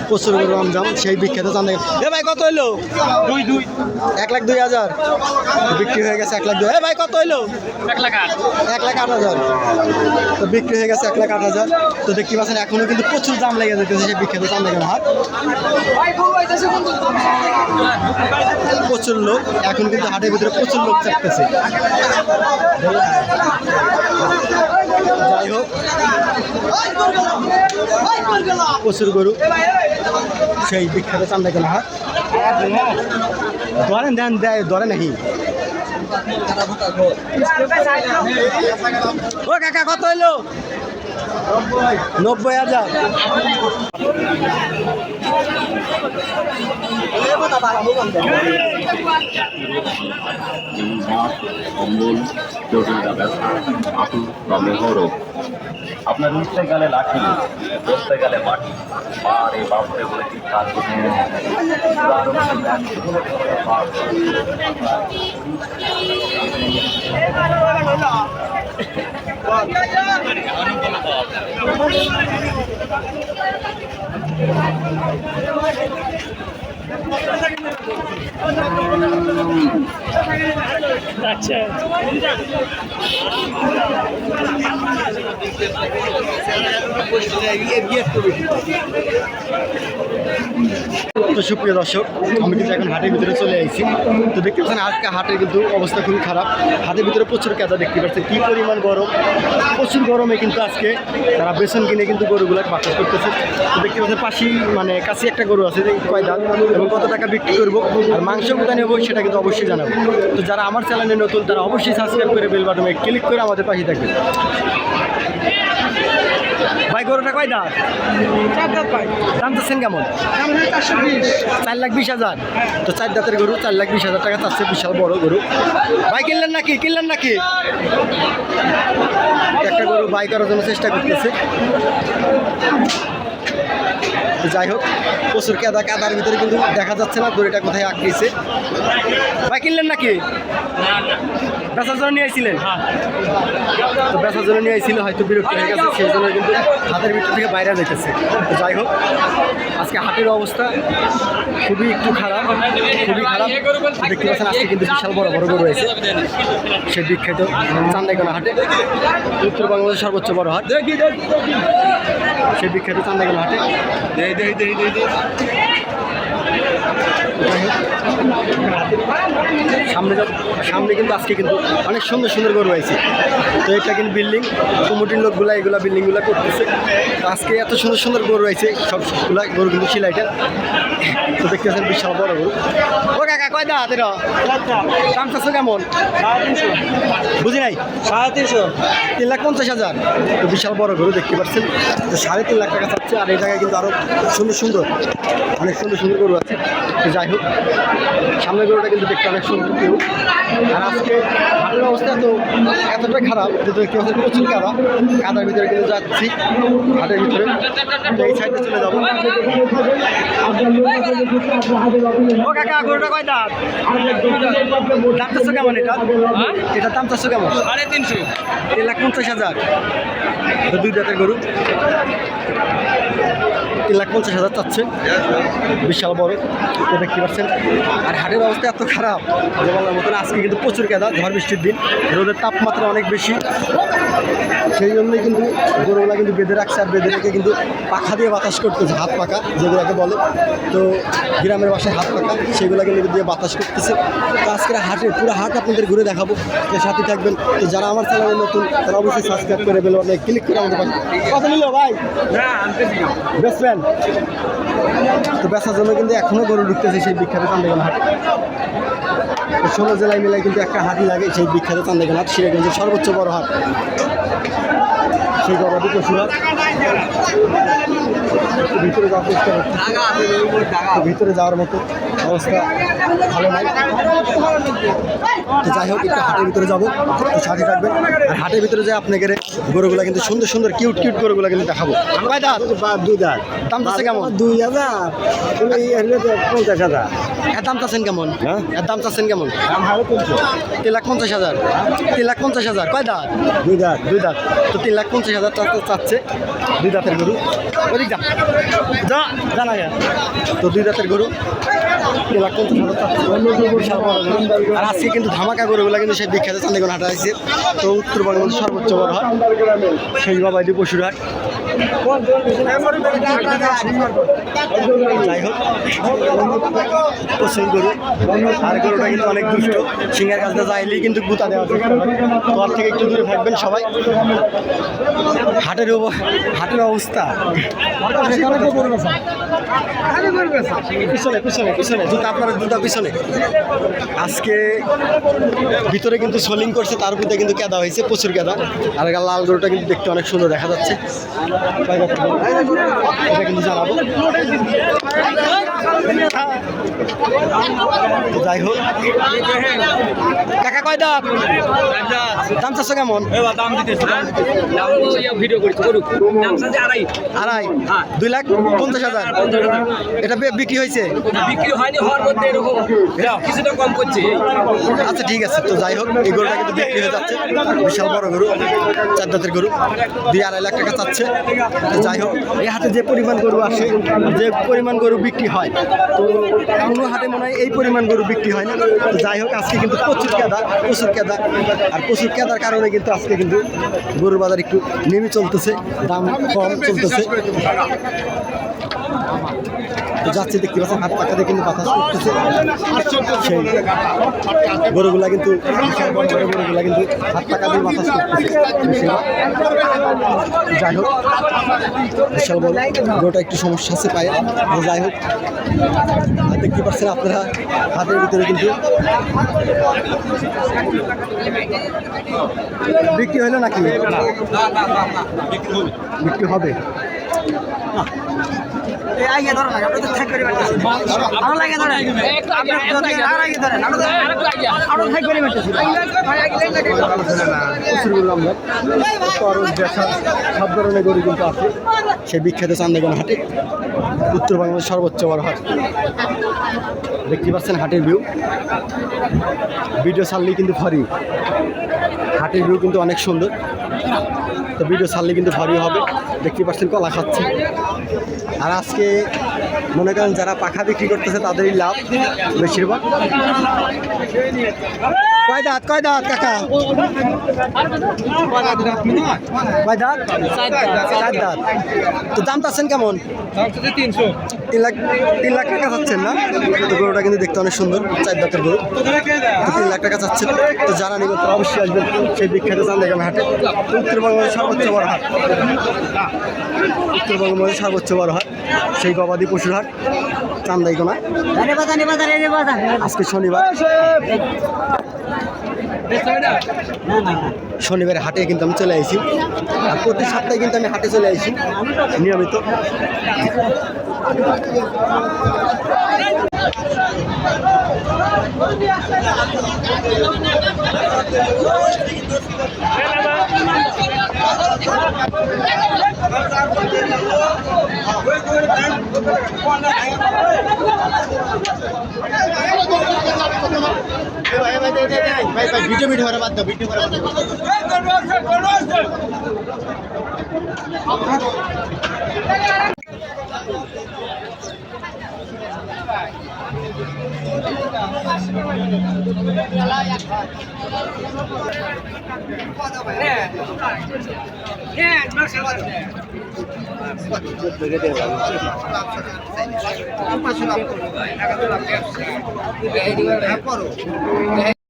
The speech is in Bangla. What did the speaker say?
প্রচুর গরু আমজাম সেই বিখ্যাত চান্দাই। এ ভাই কত হইলো? 1,02,000 বিক্রি হয়ে গেছে। 1,02,000। এ ভাই কত হইলো? 1,08,000 তো বিক্রি হয়ে গেছে। 1,08,000 তো দেখতে পাচ্ছেন এখনো কিন্তু প্রচুর দাম লেগে যেতেছে সেই বিখ্যাত চান্দাইগঞ্জ হাট। প্রচুর লোক এখন কিন্তু হাটের ভিতরে প্রচুর লোক চাপতেছে। যাই হোক প্রচুর গরু সেই বিখ্যাত চান্দাইগঞ্জ হাট। ধরেন দেন দেয় ধরে নাকি? ও কাকা কত হইলো? 90,000। আপনার উঠতে গেলে লাঠি, বসতে গেলে মাটি, বারে বাপরে বলে চিৎকার করতে আচ্ছা তো সুপ্রিয় দর্শক, আমি কিন্তু এখন হাটের ভিতরে চলে আসছি। তো দেখতে পাচ্ছেন আজকে হাটের কিন্তু অবস্থা খুবই খারাপ। হাটের ভিতরে প্রচুর কেদা দেখতে পাচ্ছেন, কী পরিমাণ গরম। প্রচুর গরমে কিন্তু আজকে তারা বেসন কিনে কিন্তু গরুগুলোকে বাতাস করতেছে। তো দেখতে পাচ্ছেন পাশেই মানে কাছে একটা গরু আছে কয় দাম এবং কত টাকা বিক্রি করবো আর মাংস কোথায় নেবো সেটা কিন্তু অবশ্যই জানাবো। তো যারা আমার চ্যানেলে নতুন তারা অবশ্যই সাবস্ক্রাইব করে বেল বাটনে ক্লিক করে আমাদের পাশে থাকবে। ভাই গরুটা কয় দাঁত? 4 দাঁত ভাই। দাম চাচ্ছেন কেমন? 4,20,000। তো 4 দাঁতের গরু 4,20,000 টাকা চাচ্ছে। বিশাল বড় গরু। ভাই কিনলেন নাকি? একটা গরু বাই করার জন্য চেষ্টা করতেছে। যাই হোক প্রচুর কাদার ভিতরে কিন্তু দেখা যাচ্ছে না দড়িটা কোথায় আঁকড়িয়েছে। ভাই কিনলেন নাকি? বেচার জন্য নিয়ে আসছিলেন? তো বেচার জন্য নিয়ে আসছিল, হয়তো বিরক্ত হয়ে গেছে, সেই জন্য কিন্তু হাতের ভিতর থেকে বাইরে যেতেছে। তো যাই হোক আজকে হাটের অবস্থা খুবই একটু খারাপ, খুবই খারাপ। দেখতে পাচ্ছেন আজকে কিন্তু বিশাল বড় বড় গরু রয়েছে সেই বিখ্যাত চান্দাইগঞ্জ হাটে, উত্তর বাংলাদেশের সর্বোচ্চ বড় হাট সেই বিখ্যাত চান্দাইগঞ্জ হাটে। সামনে কিন্তু আজকে কিন্তু অনেক সুন্দর সুন্দর গরু হয়েছে। তো এটা কিন্তু বিল্ডিং কমিটির লোকগুলা এগুলা বিল্ডিংগুলো করতেছে। তো আজকে এত সুন্দর সুন্দর গরু হয়েছে, সবগুলা গরু কিন্তু সিলাইটা। তো দেখতে পাচ্ছেন বিশাল বড় গরু। ও কাকা কয় দাঁত এটা? দাম চাচ্ছ কেমন? 3.5 বুঝি নাই? 3.5 3,50,000। তো বিশাল বড় গরু দেখতে পাচ্ছেন। তো 3.5 লাখ টাকা চাচ্ছে। আর এই জায়গায় কিন্তু আরও সুন্দর সুন্দর অনেক সুন্দর সুন্দর গরু আছে। তো যাই হোক সামনের গরুটা কিন্তু দেখতে অনেক সুন্দর কেউ। আর আজকে হাটের অবস্থা এতটা খারাপ যে দেখতে পাচ্ছেন প্রচুর কাদার ভিতরে কিন্তু যাচ্ছি হাটের ভিতরে। তো এই সাইডে চলে যাবো। ও কাকা গরুটা কয় দাঁত? দাম চাচ্ছ কেমন এটা? এটার দাম চাচ্ছ কেমন? 3.5 3,50,000। তো 2 দাঁতের গরু 3,50,000 চাচ্ছে। বিশাল বড় তো দেখতে পাচ্ছেন। আর হাটের অবস্থা এত খারাপ যে বলার মতন। আজকে কিন্তু প্রচুর কাদা, ঝড় বৃষ্টির দিন, রোদের তাপমাত্রা অনেক বেশি, সেই জন্যই কিন্তু গরুগুলা কিন্তু বেঁধে রাখছে। আর বেঁধে রেখে কিন্তু পাখা দিয়ে বাতাস করতেছে, হাত পাখা যেগুলোকে বলে। তো গ্রামের বাসায় হাত পাখা সেগুলো কিন্তু দিয়ে বাতাস করতেছে। তো আজকের হাটে পুরো হাট আপনাদের ঘুরে দেখাবো, তো সাথে থাকবেন। তো যারা আমার চ্যানেলে নতুন তারা অবশ্যই সাবস্ক্রাইব করে বেল বাটনে ক্লিক করে আমাদের পাশে। কত নিল ভাই? বেচবেন? তো বেচার জন্য কিন্তু এখনও গরু ঢুকতেছে সেই বিখ্যাত চান্দাইগঞ্জ হাট। 16 জেলায় মিলায় কিন্তু একটা হাটই লাগে সেই বিখ্যাত চান্দাইগঞ্জ হাট, সিরাজগঞ্জের সর্বোচ্চ বড় হাট সেই গবাদি পশুর হাট। ভিতরে যাওয়ার চেষ্টা করছি, ভিতরে যাওয়ার মতো অবস্থা ভালো নাই। তো যাই হোক একটু হাটের ভিতরে যাবো, একটু সাথে থাকবেন। আর হাটের ভিতরে যে আপনাকে গরুগুলা কিন্তু সুন্দর সুন্দর কিউট কিউট গরুগুলা কিন্তু দেখাবো। কয় দাঁত? 2 দাঁত। দাম চাচ্ছে কেমন? 2000 তুমি এর 50,000। এর দাম চাচ্ছেন কেমন? হ্যাঁ? এর দাম চাচ্ছেন কেমন? দাম হারে 300। 3,50,000। 3,50,000। কয় দাঁত? 2 দাঁত। 2 দাঁত। তো 3,50,000 চাচ্ছে 2 দাঁতের গরু। ওদিক যা যা জানা গেল। তো 2 দাঁতের গরু 3,50,000 চাচ্ছে। বিশাল বড় গরু। আর আজকে কিন্তু ধামাকা গরুগুলা কিন্তু সেই বিখ্যাত চান্দিগণ হাটে আসছে। তো উত্তরবঙ্গের মধ্যে সর্বোচ্চ বড় হাট সেই বাবাইদি পশুর হাট। যাই হোক প্রচুর গরু। আর গরুটা কিন্তু অনেক দুষ্ট, সিংহের কাছে যাইলেই কিন্তু গুতা দেওয়া চেষ্টা করে। তো আর থেকে একটু দূরে থাকবেন সবাই। হাটের অবস্থা পিছনে পিছনে পিছনে জুতা, আপনার জুতা পিছনে। আজকে ভিতরে কিন্তু সোলিং করছে, তার ভিতরে কিন্তু কেদা হয়েছে, প্রচুর কেদা। আর লাল গরুটা কিন্তু দেখতে অনেক সুন্দর দেখা যাচ্ছে। এটা কিন্তু জানাবো। তো যাই হোক কাকা কয় দাম? দাম চারশো কেমন? আড়াই 2,50,000। এটা বিক্রি হয়েছে? আচ্ছা ঠিক আছে। তো যাই হোক এই গরুটা কিন্তু বিক্রি হয়ে যাচ্ছে। বিশাল বড় গরু, 4 দাঁতের গরু, 2-2.5 লাখ টাকা চাচ্ছে। তো যাই হোক এই হাটে যে পরিমাণ গরু আসে, যে পরিমাণ গরু বিক্রি হয়, তো কোনো হাটে মনে হয় এই পরিমাণ গরু বিক্রি হয় না। তো যাই হোক আজকে কিন্তু প্রচুর কেদা। আর প্রচুর কেদার কারণে কিন্তু আজকে কিন্তু গরুর বাজার একটু নেমে চলতেছে, দাম কম চলতেছে। তো যাচ্ছে দেখতে পাচ্ছেন হাত পাকা দিয়ে কিন্তু বাতাস করতেছে। সেই গরুগুলা কিন্তু গরুগুলা কিন্তু হাত পাকা দিয়ে বাতাস করতেছে। যাই হোক বিশাল বড় গরুটা একটু সমস্যা আছে পায়ে। যাই হোক দেখতে পাচ্ছেন আপনারা হাতের ভিতরে কিন্তু বিক্রি হলো নাকি? বিক্রি হবে। সব ধরনের গরু কিন্তু আছে সেই বিখ্যাত চান্দিগণ হাটে, উত্তরবঙ্গের সর্বোচ্চ বড় হাট। দেখতে পাচ্ছেন হাটের ভিডিও ছাড়লেই কিন্তু ফরি। হাটের ভিউ কিন্তু অনেক সুন্দর। তো ভিডিও ছাড়লে কিন্তু ভারী হবে। দেখতে পাচ্ছেন কলা খাচ্ছে। আর আজকে মনে করেন যারা পাখা বিক্রি করতেছে তাদেরই লাভ বেশিরভাগ। কয় দাঁত কাকা? কয় দাঁত? 4 দাঁত। তো দাম চাচ্ছেন কেমন? 3 লাখ টাকা চাচ্ছেন না? তো গরুটা কিন্তু দেখতে অনেক সুন্দর, 4 দাঁতের গরু। তো 3 লাখ টাকা চাচ্ছেন। তো যারা নিবেন তারা অবশ্যই আসবেন সেই বিখ্যাত চান্দিগণ হাটে। উত্তরবঙ্গের সর্বোচ্চ বড় হাট, উত্তরবঙ্গের সর্বোচ্চ বড় হাট সেই গবাদি পশুর হাট চান্দিগণা। আজকে শনিবার হাটে কিন্তু আমি চলে আসি। আর প্রতি সপ্তাহে কিন্তু আমি হাটে চলে আসি নিয়মিত। ভিডিও বাদ দাও, ভিডিও